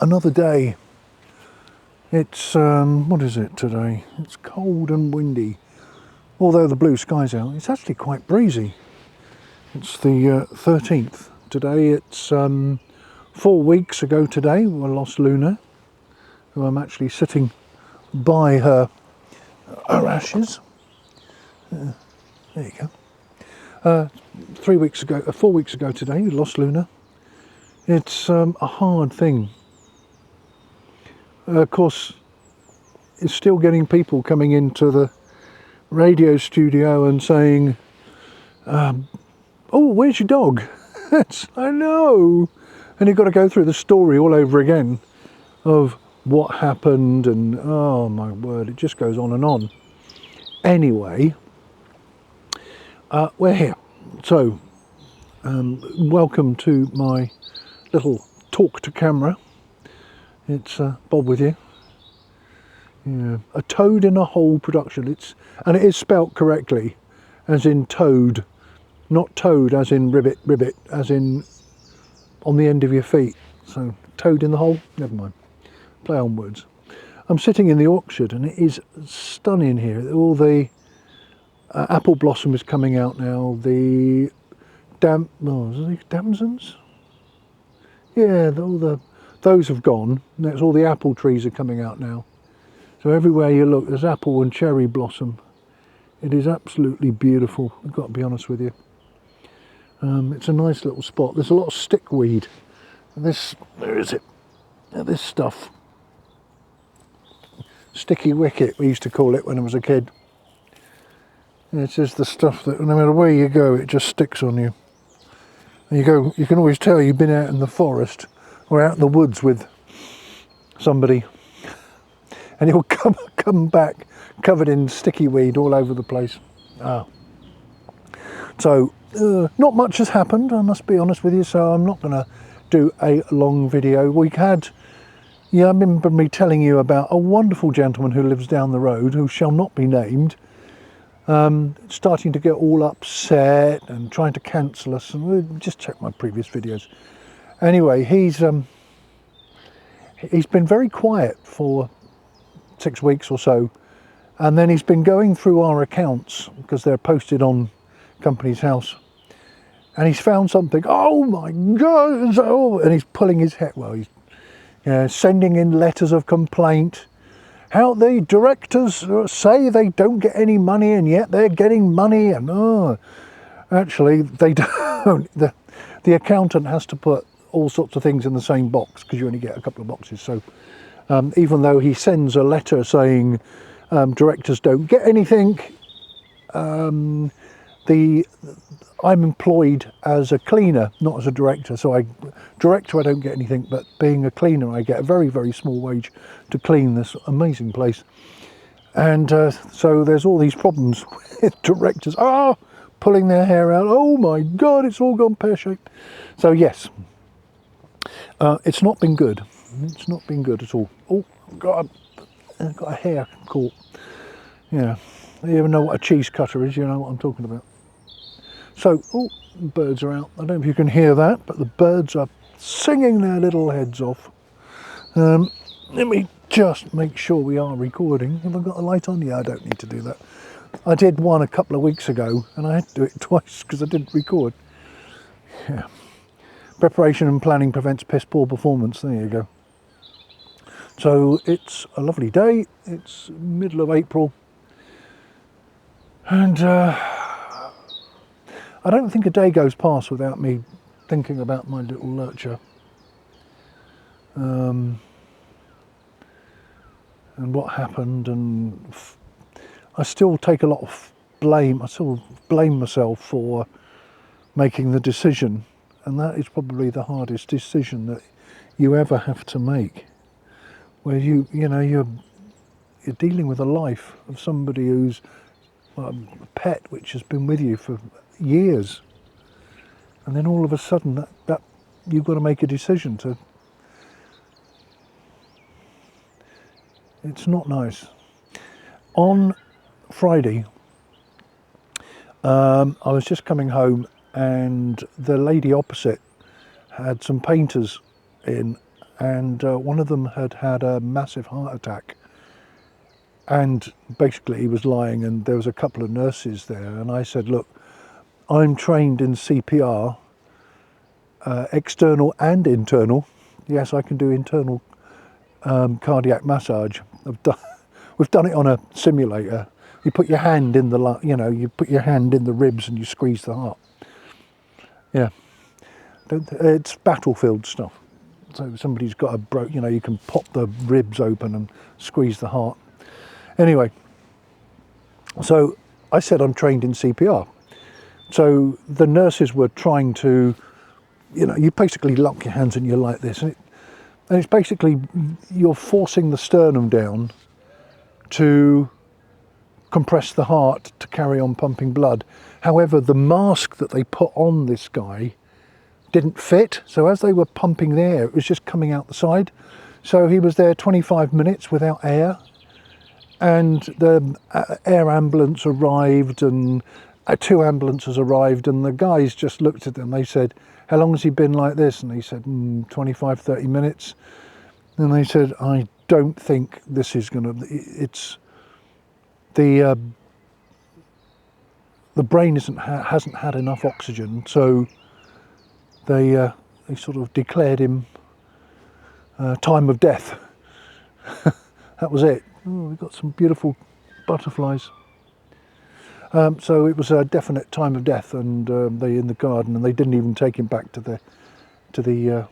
Another day. It's, what is it today? It's cold and windy. Although the blue sky's out, it's actually quite breezy. It's the 13th. Today it's 4 weeks ago today we lost Luna, who I'm actually sitting by her ashes. There you go. 4 weeks ago today, we lost Luna. It's a hard thing. Of course, it's still getting people coming into the radio studio and saying, oh, where's your dog? I know. And you've got to go through the story all over again of what happened, and oh my word, it just goes on and on. Anyway, we're here. So, welcome to my little talk to camera. It's Bob with you. Yeah, a toad in a hole production. It is spelt correctly, as in toad, not toad as in ribbit, as in on the end of your feet. So toad in the hole. Never mind. Play on words. I'm sitting in the orchard, and it is stunning here. All the apple blossom is coming out now. The damsons. Yeah, those have gone. That's all the apple trees are coming out now. So everywhere you look, there's apple and cherry blossom. It is absolutely beautiful, I've got to be honest with you. It's a nice little spot. There's a lot of stickweed. Where is it? This stuff. Sticky wicket, we used to call it when I was a kid. It's just the stuff that no matter where you go, it just sticks on you. And you can always tell you've been out in the forest or out in the woods with somebody, and he'll come back covered in sticky weed all over the place. So not much has happened, I must be honest with you, so I'm not going to do a long video. I remember me telling you about a wonderful gentleman who lives down the road, who shall not be named, starting to get all upset and trying to cancel us, and just check my previous videos. Anyway, he's been very quiet for 6 weeks or so, and then he's been going through our accounts because they're posted on Company's House, and he's found something. Oh my God! And he's pulling his hair. Well, he's sending in letters of complaint. How the directors say they don't get any money, and yet they're getting money. And actually, they don't. The accountant has to put all sorts of things in the same box because you only get a couple of boxes. So even though he sends a letter saying directors don't get anything, I'm employed as a cleaner, not as a director. So I don't get anything, but being a cleaner, I get a very, very small wage to clean this amazing place. And so there's all these problems with directors pulling their hair out. Oh my God, it's all gone pear-shaped. So yes, it's not been good. It's not been good at all. Oh God, I've got a hair caught. Yeah, you even know what a cheese cutter is, you know what I'm talking about. So, birds are out. I don't know if you can hear that, but the birds are singing their little heads off. Let me just make sure we are recording. Have I got the light on? Yeah, I don't need to do that. I did one a couple of weeks ago, and I had to do it twice because I didn't record. Yeah. Preparation and planning prevents piss poor performance. There you go. So it's a lovely day. It's middle of April, and I don't think a day goes past without me thinking about my little lurcher, and what happened. And I still take a lot of blame. I still blame myself for making the decision, and that is probably the hardest decision that you ever have to make, where you're dealing with a life of somebody who's a pet which has been with you for years, and then all of a sudden that you've got to make a decision to. It's not nice. On Friday, I was just coming home, and the lady opposite had some painters in, and one of them had had a massive heart attack, and basically he was lying, and there was a couple of nurses there, and I said, look, I'm trained in CPR, external and internal. Yes, I can do internal cardiac massage. We've done it on a simulator. You put your hand in the, you put your hand in the ribs and you squeeze the heart. Yeah, it's battlefield stuff. So somebody's got a you can pop the ribs open and squeeze the heart. Anyway, so I said I'm trained in CPR. So the nurses were trying to, you basically lock your hands and you're like this, and it's basically you're forcing the sternum down to compress the heart to carry on pumping blood. However, the mask that they put on this guy didn't fit, so as they were pumping the air, it was just coming out the side. So he was there 25 minutes without air, and the air ambulance arrived, and 2 ambulances arrived, and the guys just looked at them. They said, how long has he been like this? And he said, 25-30 minutes. And they said, I don't think this is going to, it's the brain hasn't had enough oxygen, so they sort of declared him time of death. That was it. Oh, we've got some beautiful butterflies. So it was a definite time of death, and they in the garden, and they didn't even take him back to the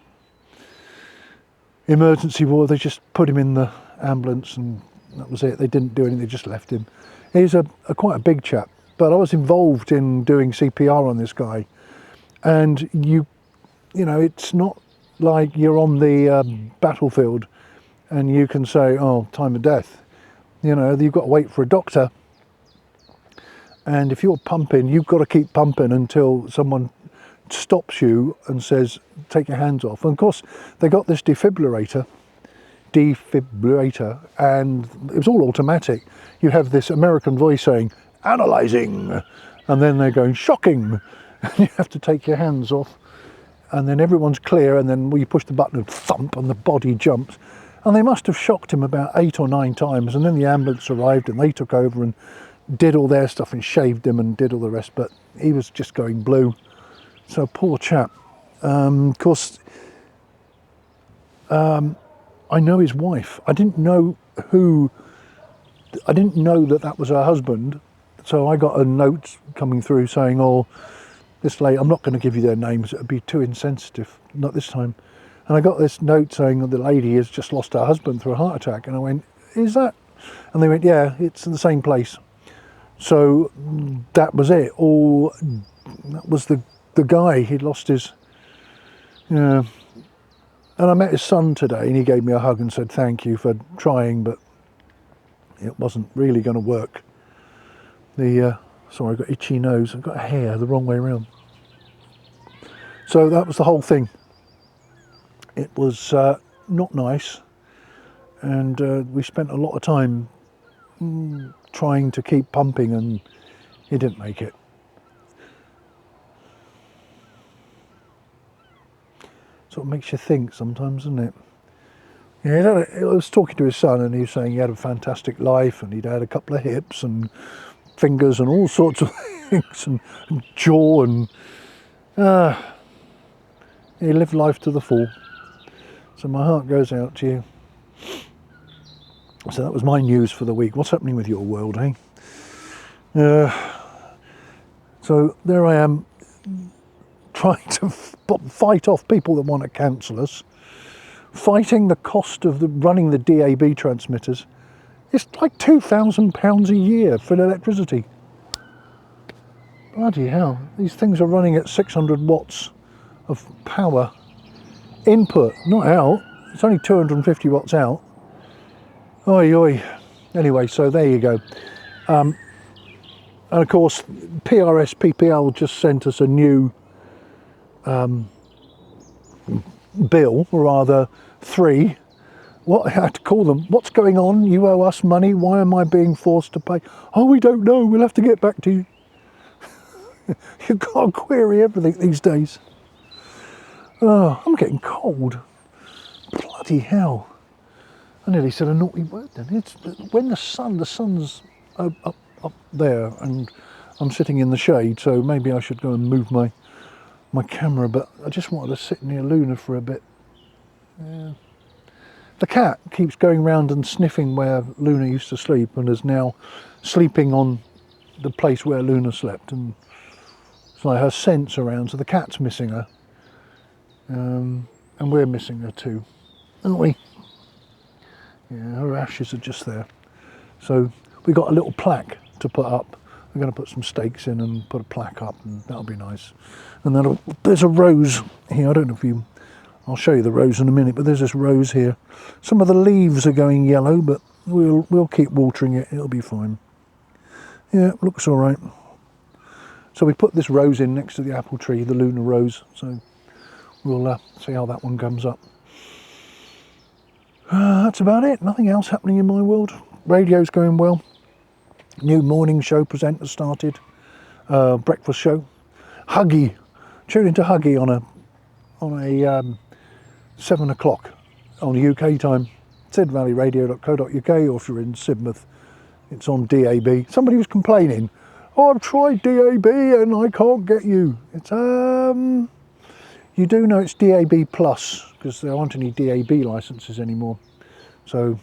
emergency ward. They just put him in the ambulance, and that was it. They didn't do anything. They just left him. He's quite a big chap, but I was involved in doing CPR on this guy, and you know, it's not like you're on the battlefield and you can say, oh, time of death. You know, you've got to wait for a doctor, and if you're pumping, you've got to keep pumping until someone stops you and says, take your hands off. And of course, they got this defibrillator, and it was all automatic. You have this American voice saying, analysing, and then they're going, shocking, and you have to take your hands off, and then everyone's clear, and then you push the button and thump, and the body jumps. And they must have shocked him about 8 or 9 times, and then the ambulance arrived and they took over and did all their stuff and shaved him and did all the rest, but he was just going blue. So poor chap. Of course, I know his wife. I didn't know that was her husband, so I got a note coming through saying, oh, this lady, I'm not going to give you their names, it would be too insensitive, not this time. And I got this note saying that the lady has just lost her husband through a heart attack. And I went, is that? And they went, yeah, it's in the same place. So that was it. Or that was the guy. He'd lost his, and I met his son today, and he gave me a hug and said, thank you for trying, but it wasn't really going to work. Sorry, I've got itchy nose. I've got a hair the wrong way around. So that was the whole thing. It was not nice, and we spent a lot of time trying to keep pumping, and he didn't make it. Sort of makes you think sometimes, doesn't it? Yeah, I was talking to his son, and he was saying he had a fantastic life, and he'd had a couple of hips and fingers and all sorts of things, and jaw, and he lived life to the full. So my heart goes out to you. So that was my news for the week. What's happening with your world, eh? So there I am, trying to fight off people that want to cancel us, fighting the cost of running the DAB transmitters. It's like £2,000 a year for electricity. Bloody hell. These things are running at 600 watts of power. Input, not out. It's only 250 watts out. Oi, oi. Anyway, so there you go. And of course, PRS PPL just sent us a new bill, or rather 3. What I had to call them. What's going on? You owe us money. Why am I being forced to pay? Oh, we don't know. We'll have to get back to you. You've got to query everything these days. Oh, I'm getting cold. Bloody bloody hell. I nearly said a naughty word then. It's when the sun's up there and I'm sitting in the shade, so maybe I should go and move my camera, but I just wanted to sit near Luna for a bit. Yeah. The cat keeps going round and sniffing where Luna used to sleep and is now sleeping on the place where Luna slept, and it's like her scent's around, so the cat's missing her. And we're missing her too, aren't we? Yeah, her ashes are just there. So we got a little plaque to put up. We're going to put some stakes in and put a plaque up, and that'll be nice. And there's a rose here. I don't know if you... I'll show you the rose in a minute, but there's this rose here. Some of the leaves are going yellow, but we'll keep watering it. It'll be fine. Yeah, it looks all right. So we put this rose in next to the apple tree, the Luna rose. So we'll see how that one comes up. That's about it. Nothing else happening in my world. Radio's going well. New morning show presenter started. Breakfast show. Huggy. Tune into Huggy on a 7 o'clock on UK time. sidvalleyradio.co.uk, or if you're in Sidmouth, it's on DAB. Somebody was complaining, oh, I've tried DAB and I can't get you. It's you do know it's DAB plus, because there aren't any DAB licenses anymore. So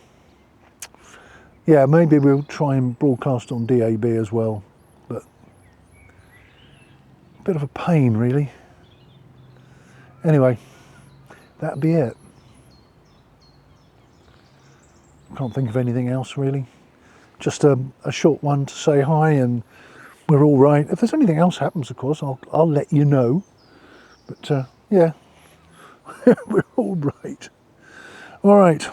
yeah, maybe we'll try and broadcast on DAB as well, but a bit of a pain really. Anyway, that'd be it. Can't think of anything else really. Just a short one to say hi and we're all right. If there's anything else happens, of course, I'll let you know. But yeah, we're all right. All right.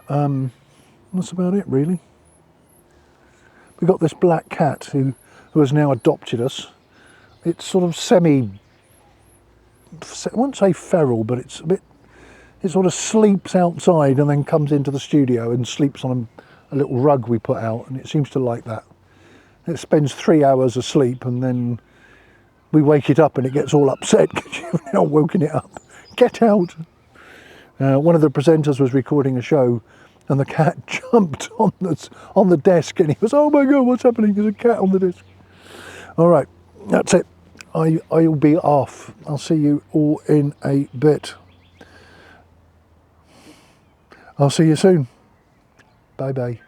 That's about it really. We've got this black cat who has now adopted us. It's sort of I won't say feral, but it sort of sleeps outside and then comes into the studio and sleeps on a little rug we put out, and it seems to like that. It spends 3 hours asleep and then we wake it up and it gets all upset because you've now woken it up. Get out. One of the presenters was recording a show and the cat jumped on the desk and he was, oh my God, what's happening? There's a cat on the desk. All right, that's it. I'll be off. I'll see you all in a bit. I'll see you soon. Bye bye.